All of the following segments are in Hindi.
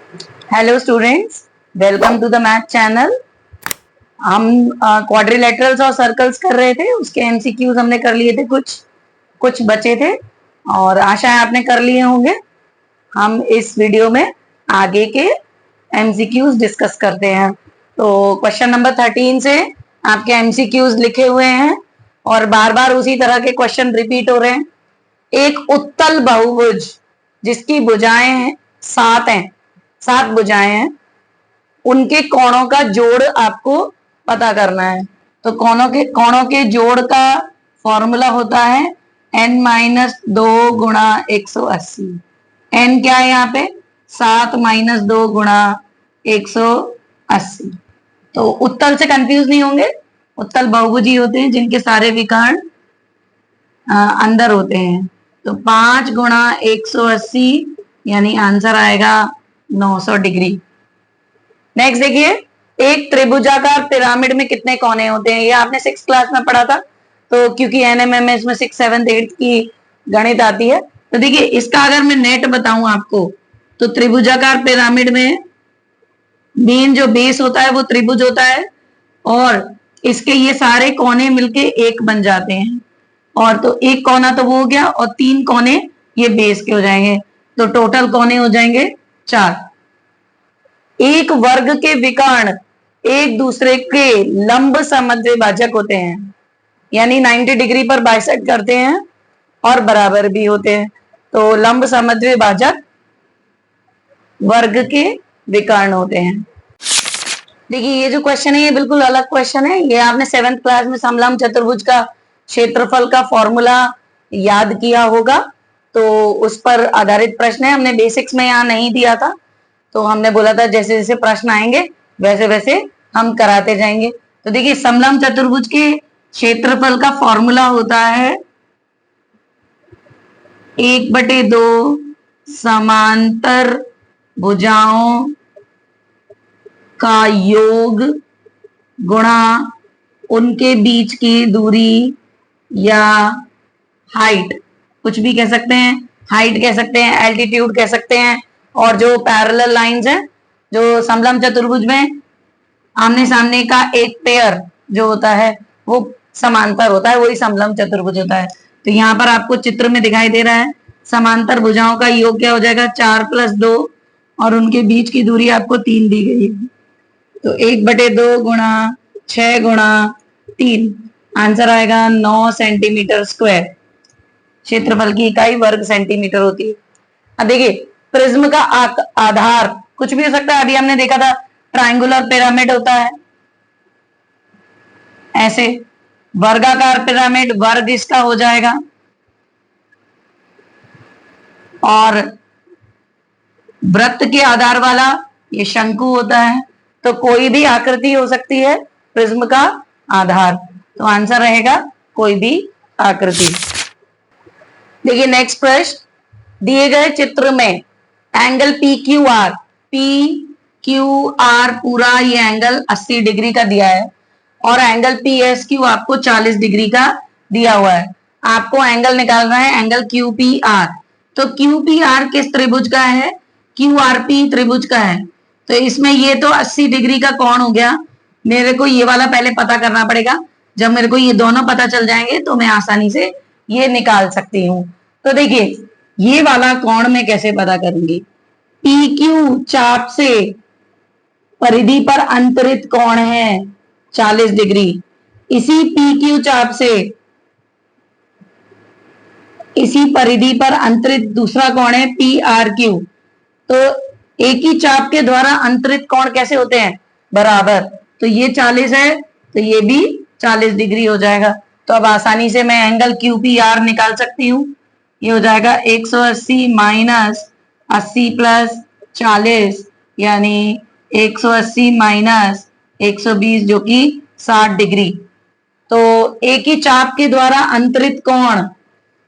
Hello students, welcome to the math channel. हम क्वाड्रिलेटरल्स और सर्कल्स कर रहे थे, उसके एमसीक्यूज हमने कर लिए थे, कुछ कुछ बचे थे और आशा है आपने कर लिए होंगे। हम इस वीडियो में आगे के एमसीक्यूज डिस्कस करते हैं। तो क्वेश्चन नंबर 13 से आपके एमसीक्यूज लिखे हुए हैं और बार बार उसी तरह के क्वेश्चन रिपीट हो रहे हैं। एक उत्तल बहुभुज जिसकी भुजाएं 7 हैं, 7 भुजाएं हैं, उनके कोणों का जोड़ आपको पता करना है। तो कोणों के जोड़ का फॉर्मूला होता है n-2 गुणा 180। n क्या है यहाँ पे? 7-2 गुणा 180। तो उत्तल से कंफ्यूज नहीं होंगे, उत्तल बहुभुजी होते हैं जिनके सारे विकर्ण अंदर होते हैं। तो 5 गुणा 180 यानी आंसर आएगा 900 डिग्री। नेक्स्ट देखिए, एक त्रिभुजाकार पिरामिड में कितने कोने होते हैं? ये आपने 6th क्लास में पढ़ा था। तो क्योंकि एनएमएमएस में 6th 7th 8th की गणित आती है, तो देखिए इसका अगर मैं नेट बताऊं आपको, तो त्रिभुजाकार पिरामिड में मेन जो बेस होता है वो त्रिभुज होता है और इसके ये सारे कोने मिलके एक बन जाते हैं। और तो एक कोना तो वो हो गया और 3 कोने ये बेस के हो जाएंगे, तो टोटल कोने हो जाएंगे 4। एक वर्ग के विकर्ण एक दूसरे के लंब समद्विभाजक होते हैं, यानी 90 डिग्री पर बाइसेक्ट करते हैं और बराबर भी होते हैं। तो लंब समद्विभाजक वर्ग के विकर्ण होते हैं। देखिए ये जो क्वेश्चन है ये बिल्कुल अलग क्वेश्चन है। ये आपने 7th क्लास में समलंब चतुर्भुज का क्षेत्रफल का फॉर्मूला याद किया होगा, तो उस पर आधारित प्रश्न है। हमने बेसिक्स में यहाँ नहीं दिया था, तो हमने बोला था जैसे जैसे प्रश्न आएंगे वैसे वैसे हम कराते जाएंगे। तो देखिए समलंब चतुर्भुज के क्षेत्रफल का फॉर्मूला होता है 1/2 समांतर भुजाओं का योग गुणा उनके बीच की दूरी या हाइट, कुछ भी कह सकते हैं, हाइट कह सकते हैं, एल्टीट्यूड कह सकते हैं। और जो पैरेलल लाइंस हैं, जो समलंब चतुर्भुज में आमने सामने का एक पेयर जो होता है वो समांतर होता है, वही समलंब चतुर्भुज होता है। तो यहाँ पर आपको चित्र में दिखाई दे रहा है समांतर भुजाओं का योग क्या हो जाएगा? 4 + 2 और उनके बीच की दूरी आपको 3 दी गई है। तो 1/2 गुणा 6 गुणा 3 आंसर आएगा 9 सेंटीमीटर स्क्वायर। क्षेत्रफल की इकाई वर्ग सेंटीमीटर होती है। अब देखिए प्रिज्म का आधार कुछ भी हो सकता है। अभी हमने देखा था ट्रायंगुलर पिरामिड होता है ऐसे, वर्गाकार पिरामिड वर्ग इसका हो जाएगा, और वृत्त के आधार वाला ये शंकु होता है। तो कोई भी आकृति हो सकती है प्रिज्म का आधार, तो आंसर रहेगा कोई भी आकृति। देखिए नेक्स्ट प्रश्न, दिए गए चित्र में एंगल पी क्यू आर पूरा ये एंगल 80 डिग्री का दिया है और एंगल पीएसक्यू आपको 40 डिग्री का दिया हुआ है। आपको एंगल निकालना है एंगल क्यूपीआर। तो क्यूपीआर किस त्रिभुज का है? क्यूआरपी त्रिभुज का है। तो इसमें ये तो 80 डिग्री का कोण हो गया, मेरे को ये वाला पहले पता करना पड़ेगा। जब मेरे को ये दोनों पता चल जाएंगे तो मैं आसानी से ये निकाल सकती हूँ। तो देखिए ये वाला कोण मैं कैसे पता करूंगी? पी क्यू चाप से परिधि पर अंतरित कोण है 40 डिग्री। इसी पी क्यू चाप से इसी परिधि पर अंतरित दूसरा कोण है पी आर क्यू। तो एक ही चाप के द्वारा अंतरित कोण कैसे होते हैं? बराबर। तो ये 40 है तो ये भी 40 डिग्री हो जाएगा। तो अब आसानी से मैं एंगल क्यूपीआर निकाल सकती हूँ। ये हो जाएगा 180 माइनस 80 प्लस 40 यानी 180 माइनस 120 जो कि 60 डिग्री। तो एक ही चाप के द्वारा अंतरित कोण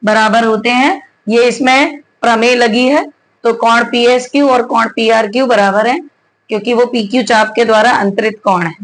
बराबर होते हैं। ये इसमें प्रमेय लगी है, तो कोण पीएसक्यू और कोण पीआरक्यू बराबर है क्योंकि वो पीक्यू चाप के द्वारा अंतरित कोण है,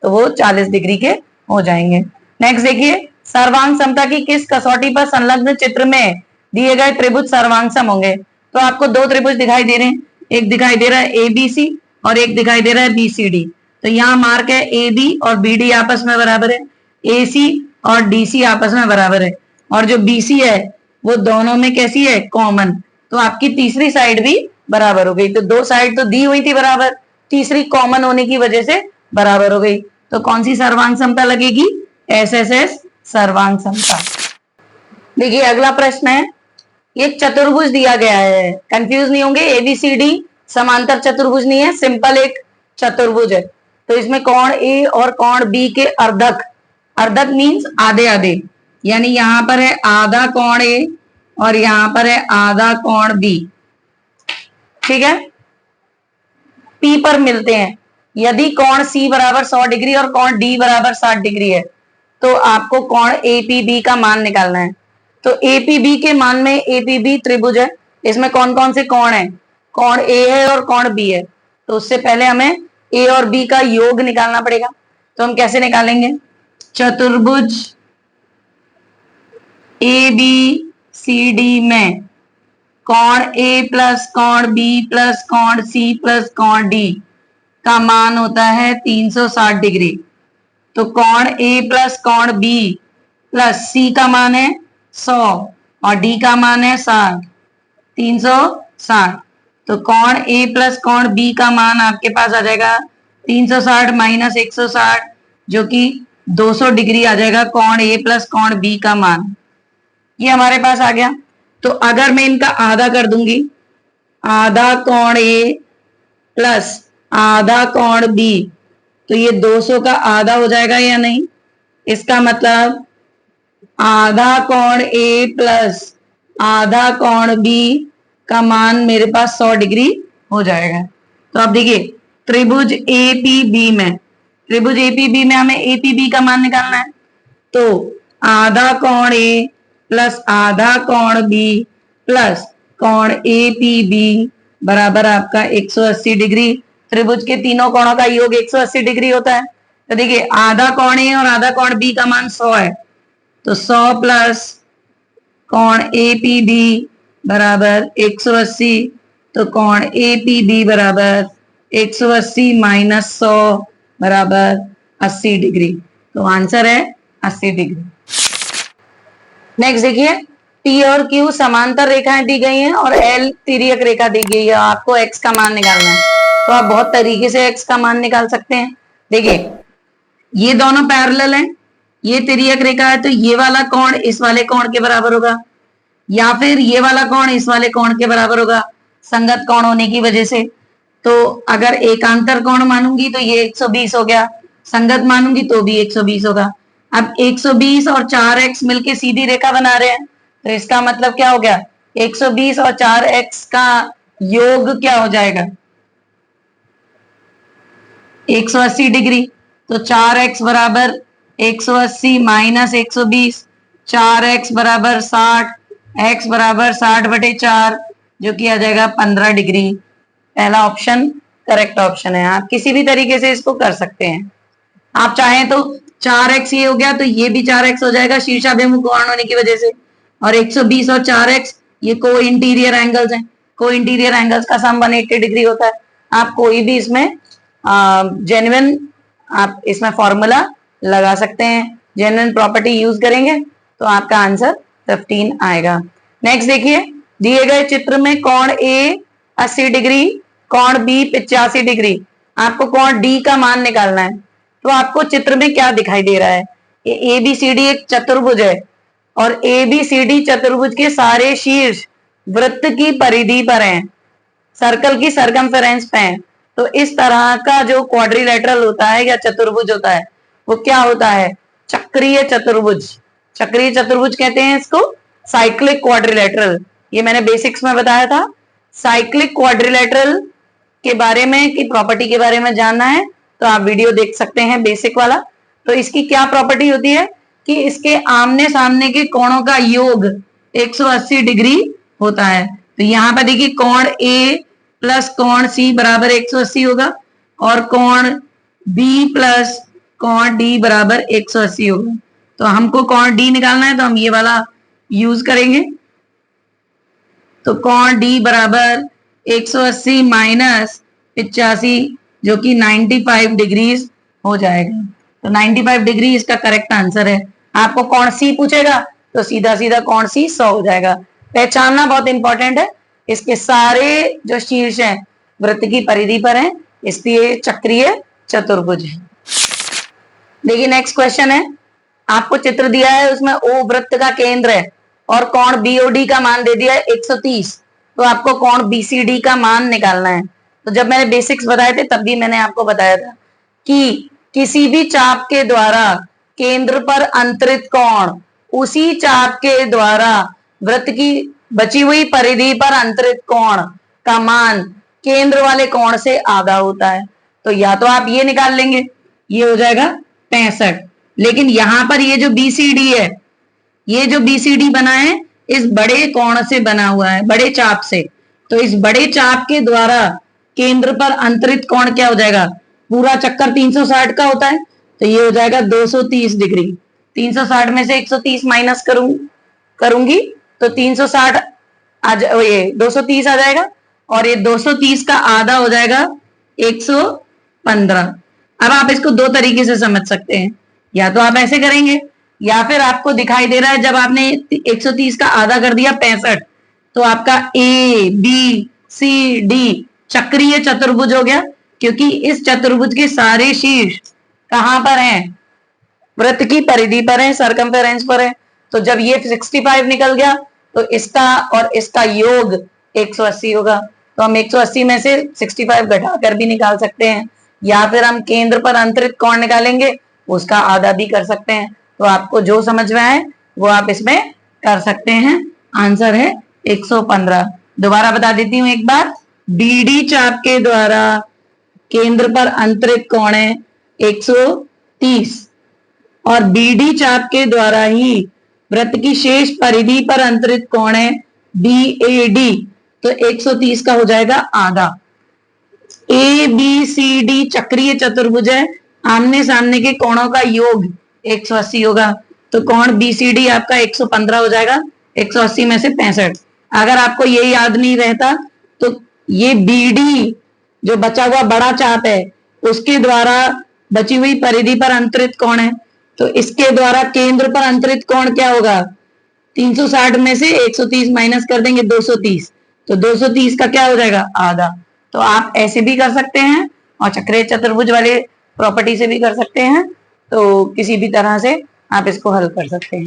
तो वो 40 डिग्री के हो जाएंगे। नेक्स्ट देखिए, सर्वांग समता की किस कसौटी पर संलग्न चित्र में दिए गए त्रिभुज सर्वांग सम होंगे? तो आपको 2 त्रिभुज दिखाई दे रहे हैं, एक दिखाई दे रहा है ए बी सी और एक दिखाई दे रहा है बी सी डी। तो यहाँ मार्क है ए बी और बी डी आपस में बराबर है, ए सी और डी सी आपस में बराबर है, और जो बी सी है वो दोनों में कैसी है, कॉमन। तो आपकी तीसरी साइड भी बराबर हो गई। तो दो साइड तो दी हुई थी बराबर, तीसरी कॉमन होने की वजह से बराबर हो गई। तो कौन सी सर्वांग समता लगेगी, एस एस एस सर्वांग समता। देखिए अगला प्रश्न है, एक चतुर्भुज दिया गया है, कंफ्यूज नहीं होंगे, एबीसीडी समांतर चतुर्भुज नहीं है, सिंपल एक चतुर्भुज है। तो इसमें कोण ए और कोण बी के अर्धक, अर्धक मीन्स आधे आधे, यानी यहां पर है आधा कोण ए और यहां पर है आधा कोण बी, ठीक है, पी पर मिलते हैं। यदि कोण सी बराबर 100 डिग्री और कोण डी बराबर 60 डिग्री है तो आपको कोण एपीबी का मान निकालना है। तो एपीबी के मान में, एपीबी त्रिभुज है, इसमें कौन कौन से कोण है, कोण ए है और कोण बी है। तो उससे पहले हमें ए और बी का योग निकालना पड़ेगा। तो हम कैसे निकालेंगे, चतुर्भुज ए बी सी डी में कोण ए प्लस कोण बी प्लस कोण सी प्लस कोण डी का मान होता है 360 डिग्री। तो कोण ए प्लस कोण बी प्लस सी का मान है 100 और डी का मान है 60, 360। तो कोण ए प्लस कोण बी का मान आपके पास आ जाएगा 360 माइनस 160 जो कि 200 डिग्री आ जाएगा कोण ए प्लस कोण बी का मान, ये हमारे पास आ गया। तो अगर मैं इनका आधा कर दूंगी, आधा कोण ए प्लस आधा कोण बी, तो ये 200 का आधा हो जाएगा या नहीं, इसका मतलब आधा कोण ए प्लस आधा कोण बी का मान मेरे पास 100 डिग्री हो जाएगा। तो अब देखिए त्रिभुज एपीबी में, त्रिभुज एपीबी में हमें एपीबी का मान निकालना है। तो आधा कोण ए प्लस आधा कोण बी प्लस कोण एपीबी बराबर आपका 180 डिग्री। त्रिभुज के तीनों कोणों का योग 180 डिग्री होता है। तो देखिए आधा कोण ए और आधा कोण बी का मान 100 है, तो 100 प्लस कोण एपीबी बराबर 180, तो कोण एपीबी बराबर 180 माइनस 100 बराबर 80 डिग्री। तो आंसर है 80 डिग्री। नेक्स्ट देखिए, पी और क्यू समांतर रेखाएं दी गई हैं और एल तिर्यक रेखा दी गई है, आपको एक्स का मान निकालना है। तो आप बहुत तरीके से एक्स का मान निकाल सकते हैं। देखिए ये दोनों पैरेलल हैं, ये तिर्यक रेखा है, तो ये वाला कोण इस वाले कोण के बराबर होगा, या फिर ये वाला कोण इस वाले कोण के बराबर होगा, संगत कोण होने की वजह से। तो अगर एकांतर कोण मानूंगी तो ये 120 हो गया, संगत मानूंगी तो भी 120 होगा। अब 120 और 4x मिलके सीधी रेखा बना रहे हैं, तो इसका मतलब क्या हो गया, 120 और 4x का योग क्या हो जाएगा, 180 डिग्री। तो 4x बराबर 180 माइनस 120, 4x बराबर 60, x बराबर 60/4 जो कि आ जाएगा 15 डिग्री। पहला ऑप्शन करेक्ट ऑप्शन है। आप किसी भी तरीके से इसको कर सकते हैं। आप चाहें तो 4x ये हो गया तो ये भी 4x हो जाएगा शीर्षाभिमुख कोण होने की वजह से, और 120 और 4x ये को इंटीरियर एंगल्स हैं, को इंटीरियर एंगल्स का सम 180 डिग्री होता है। आप कोई भी इसमें जेन्युइन आप इसमें फॉर्मूला लगा सकते हैं, जेन्युइन प्रॉपर्टी यूज करेंगे तो आपका आंसर 15 आएगा। नेक्स्ट देखिए, दिए गए चित्र में कोण ए 80 डिग्री, कोण बी 85 डिग्री, आपको कोण डी का मान निकालना है। तो आपको चित्र में क्या दिखाई दे रहा है, ए बी सी डी एक चतुर्भुज है और ए बी सी डी चतुर्भुज के सारे शीर्ष वृत्त की परिधि पर हैं, सर्कल की सरकमफेरेंस पे हैं। तो इस तरह का जो क्वाड्रिलेटरल होता है या चतुर्भुज होता है वो क्या होता है, चक्रीय चतुर्भुज। चक्रीय चतुर्भुज कहते हैं इसको, साइक्लिक क्वाड्रिलेटरल, ये मैंने बेसिक्स में बताया था। साइक्लिक क्वाड्रिलेटरल के बारे में की प्रॉपर्टी के बारे में जानना है तो आप वीडियो देख सकते हैं बेसिक वाला। तो इसकी क्या प्रॉपर्टी होती है कि इसके आमने सामने के कोणों का योग 180 डिग्री होता है। तो यहाँ पर देखिए कोण ए प्लस कोण सी बराबर 180 होगा और कोण बी प्लस कोण डी बराबर 180 होगा। तो हमको कोण डी निकालना है तो हम ये वाला यूज करेंगे। तो कोण डी बराबर 180 माइनस 85 जो कि 95 डिग्रीज हो जाएगा। तो 95 डिग्री इसका करेक्ट आंसर है। आपको कौन सी पूछेगा तो सीधा सीधा कौन सी 100 हो जाएगा। पहचानना बहुत इंपॉर्टेंट है। इसके सारे जो शीर्ष हैं वृत्त की परिधि पर हैं, इसलिए चक्रीय चतुर्भुज है। देखिए नेक्स्ट क्वेश्चन है, आपको चित्र दिया है, उसमें ओ वृत्त का केंद्र है और कोण बीओडी का मान दे दिया है 130। तो आपको कोण बीसीडी का मान निकालना है। तो जब मैंने बेसिक्स बताए थे तब भी मैंने आपको बताया था कि किसी भी चाप के द्वारा केंद्र पर अंतरित कोण उसी चाप के द्वारा वृत्त की बची हुई परिधि पर अंतरित कोण का मान केंद्र वाले कोण से आधा होता है। तो या तो आप ये निकाल लेंगे, ये हो जाएगा 65। लेकिन यहां पर ये जो बीसीडी है, ये जो बीसीडी बना है इस बड़े कोण से बना हुआ है, बड़े चाप से। तो इस बड़े चाप के द्वारा केंद्र पर अंतरित कोण क्या हो जाएगा, पूरा चक्कर 360 का होता है, तो ये हो जाएगा 230 डिग्री। 360 में से 130 माइनस करूंगी तो 360 ये 230 आ जाएगा और ये 230 का आधा हो जाएगा 115। अब आप इसको दो तरीके से समझ सकते हैं, या तो आप ऐसे करेंगे या फिर आपको दिखाई दे रहा है जब आपने 130 का आधा कर दिया 65, तो आपका ए बी सी डी चक्रीय चतुर्भुज हो गया, क्योंकि इस चतुर्भुज के सारे शीर्ष कहां पर हैं, वृत्त की परिधि पर है, सरकमफेरेंस पर है। तो जब ये 65 निकल गया तो इसका और इसका योग 180 होगा। तो हम 180 में से 65 घटाकर भी निकाल सकते हैं, या फिर हम केंद्र पर अंतरित कोण निकालेंगे, उसका आधा भी कर सकते हैं। तो आपको जो समझ में आए वो आप इसमें कर सकते हैं। आंसर है 115। दोबारा बता देती हूँ एक बार, बीडी चाप के द्वारा केंद्र पर अंतरित कोण है 130 और बीडी चाप के द्वारा ही वृत्त की शेष परिधि पर अंतरित कोण है बीएडी, तो 130 का हो जाएगा आधा। ए बी सी डी चक्रीय चतुर्भुज है, आमने सामने के कोणों का योग 180 होगा, तो कोण बीसीडी आपका 115 हो जाएगा 180 में से 65। अगर आपको ये याद नहीं रहता तो ये बीडी जो बचा हुआ बड़ा चाप है उसके द्वारा बची हुई परिधि पर अंतरित कोण है, तो इसके द्वारा केंद्र पर अंतरित कोण क्या होगा, 360 में से 130 माइनस कर देंगे 230, तो 230 का क्या हो जाएगा आधा। तो आप ऐसे भी कर सकते हैं और चक्रीय चतुर्भुज वाले प्रॉपर्टी से भी कर सकते हैं। तो किसी भी तरह से आप इसको हल कर सकते हैं।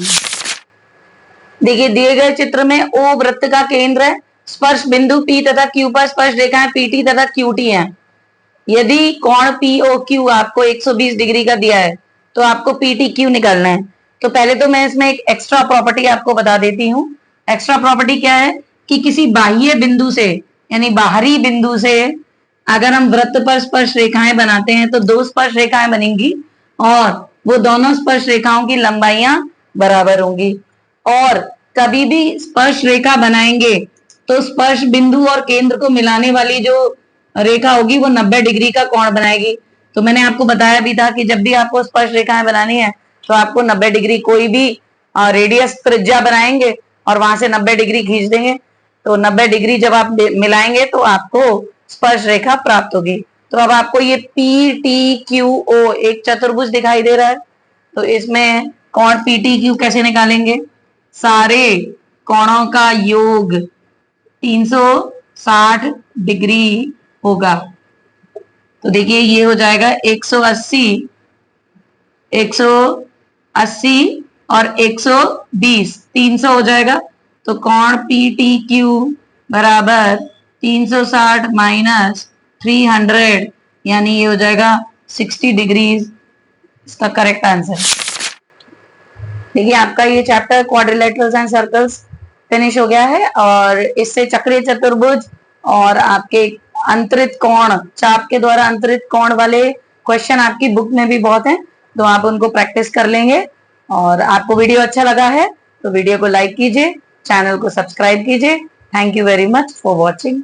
देखिए दिए गए चित्र में ओ वृत्त का केंद्र है, स्पर्श बिंदु P तथा Q पर स्पर्श रेखाएं PT तथा QT हैं। यदि कोण POQ आपको 120 डिग्री का दिया है तो आपको PTQ निकालना है। तो पहले तो मैं इसमें एक एक्स्ट्रा प्रॉपर्टी आपको बता देती हूँ। एक्स्ट्रा प्रॉपर्टी क्या है कि किसी बाह्य बिंदु से यानी बाहरी बिंदु से अगर हम वृत्त पर स्पर्श रेखाएं बनाते हैं तो दो स्पर्श रेखाएं बनेंगी और वो दोनों स्पर्श रेखाओं की लंबाइयां बराबर होंगी। और कभी भी स्पर्श रेखा बनाएंगे तो स्पर्श बिंदु और केंद्र को मिलाने वाली जो रेखा होगी वो 90 डिग्री का कोण बनाएगी। तो मैंने आपको बताया भी था कि जब भी आपको स्पर्श रेखाएं बनानी है तो आपको 90 डिग्री कोई भी रेडियस त्रिज्या बनाएंगे और वहां से 90 डिग्री खींच देंगे। तो 90 डिग्री जब आप मिलाएंगे तो आपको स्पर्श रेखा प्राप्त होगी। तो अब आपको ये PTQO एक चतुर्भुज दिखाई दे रहा है, तो इसमें कोण PTQ कैसे निकालेंगे, सारे कोणों का योग 360 डिग्री होगा। तो देखिए ये हो जाएगा 180 और 120 300 हो जाएगा। तो कोण PTQ बराबर 360 माइनस 300 यानी ये हो जाएगा 60 डिग्रीज, इसका करेक्ट आंसर। देखिए आपका ये chapter quadrilaterals and circles finish हो गया है और इससे चक्रीय चतुर्भुज और आपके अंतरित कोण, चाप के द्वारा अंतरित कोण वाले क्वेश्चन आपकी बुक में भी बहुत हैं, तो आप उनको प्रैक्टिस कर लेंगे। और आपको वीडियो अच्छा लगा है तो वीडियो को लाइक कीजिए, चैनल को सब्सक्राइब कीजिए। Thank you very much for watching.